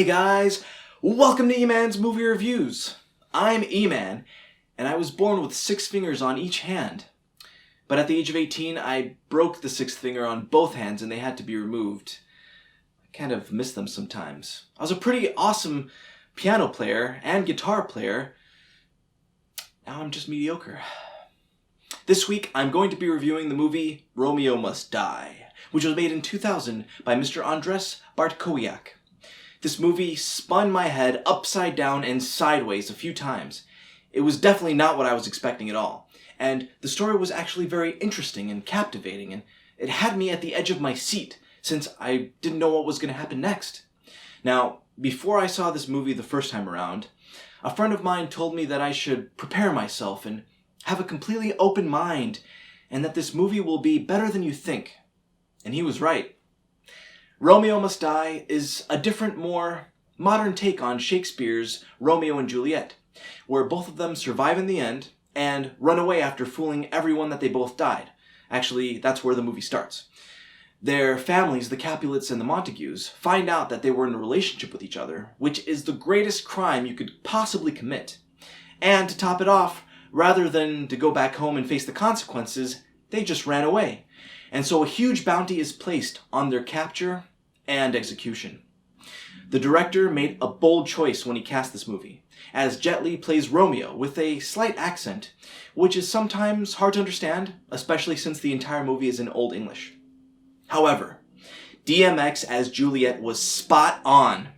Hey guys, welcome to E-Man's Movie Reviews. I'm E-Man, and I was born with 6 fingers on each hand. But at the age of 18, I broke the 6th finger on both hands and they had to be removed. I kind of miss them sometimes. I was a pretty awesome piano player and guitar player. Now I'm just mediocre. This week, I'm going to be reviewing the movie Romeo Must Die, which was made in 2000 by Mr. Andres Bartkowiak. This movie spun my head upside down and sideways a few times. It was definitely not what I was expecting at all. And the story was actually very interesting and captivating, and it had me at the edge of my seat, since I didn't know what was going to happen next. Now, before I saw this movie the first time around, a friend of mine told me that I should prepare myself and have a completely open mind, and that this movie will be better than you think. And he was right. Romeo Must Die is a different, more modern take on Shakespeare's Romeo and Juliet, where both of them survive in the end and run away after fooling everyone that they both died. Actually, that's where the movie starts. Their families, the Capulets and the Montagues, find out that they were in a relationship with each other, which is the greatest crime you could possibly commit. And to top it off, rather than to go back home and face the consequences, they just ran away. And so a huge bounty is placed on their capture and execution. The director made a bold choice when he cast this movie, as Jet Li plays Romeo with a slight accent, which is sometimes hard to understand, especially since the entire movie is in Old English. However, DMX as Juliet was spot on,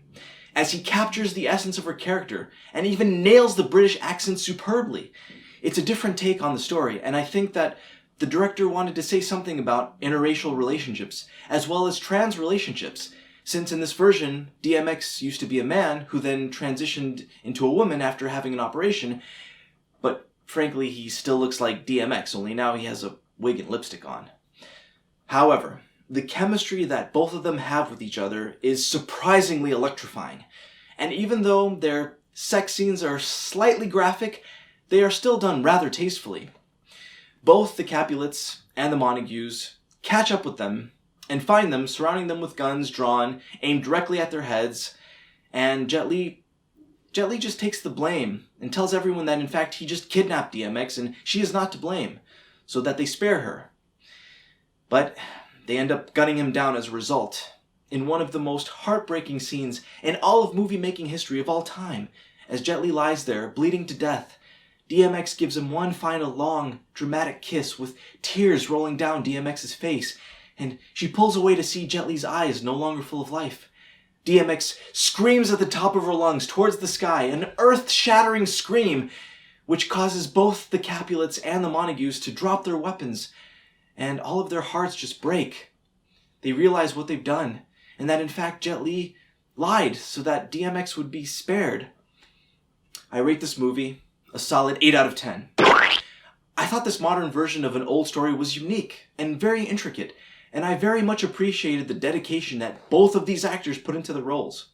as he captures the essence of her character and even nails the British accent superbly. It's a different take on the story, and I think that the director wanted to say something about interracial relationships, as well as trans relationships, since in this version, DMX used to be a man who then transitioned into a woman after having an operation, but frankly, he still looks like DMX, only now he has a wig and lipstick on. However, the chemistry that both of them have with each other is surprisingly electrifying, and even though their sex scenes are slightly graphic, they are still done rather tastefully. Both the Capulets and the Montagues catch up with them and find them, surrounding them with guns drawn, aimed directly at their heads, and Jet Li just takes the blame and tells everyone that in fact he just kidnapped DMX and she is not to blame, so that they spare her. But they end up gunning him down as a result, in one of the most heartbreaking scenes in all of movie-making history of all time, as Jet Li lies there, bleeding to death. DMX gives him one final long, dramatic kiss with tears rolling down DMX's face, and she pulls away to see Jet Li's eyes no longer full of life. DMX screams at the top of her lungs towards the sky, an earth-shattering scream, which causes both the Capulets and the Montagues to drop their weapons, and all of their hearts just break. They realize what they've done, and that in fact Jet Li lied so that DMX would be spared. I rate this movie a solid 8 out of 10. I thought this modern version of an old story was unique and very intricate, and I very much appreciated the dedication that both of these actors put into the roles.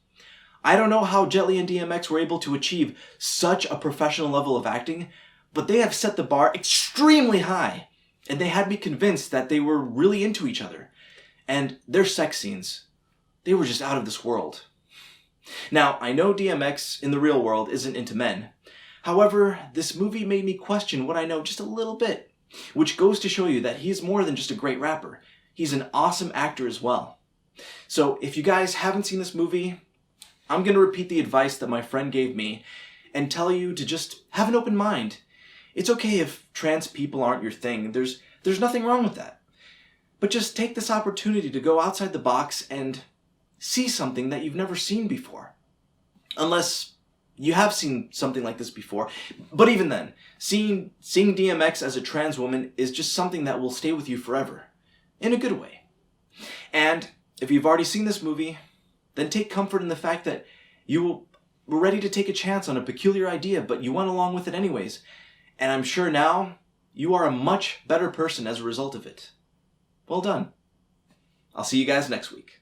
I don't know how Jet Li and DMX were able to achieve such a professional level of acting, but they have set the bar extremely high, and they had me convinced that they were really into each other. And their sex scenes, they were just out of this world. Now, I know DMX in the real world isn't into men. However, this movie made me question what I know just a little bit, which goes to show you that he's more than just a great rapper. He's an awesome actor as well. So if you guys haven't seen this movie, I'm going to repeat the advice that my friend gave me and tell you to just have an open mind. It's okay if trans people aren't your thing. There's nothing wrong with that. But just take this opportunity to go outside the box and see something that you've never seen before. Unless you have seen something like this before. But even then, seeing DMX as a trans woman is just something that will stay with you forever. In a good way. And if you've already seen this movie, then take comfort in the fact that you were ready to take a chance on a peculiar idea, but you went along with it anyways. And I'm sure now you are a much better person as a result of it. Well done. I'll see you guys next week.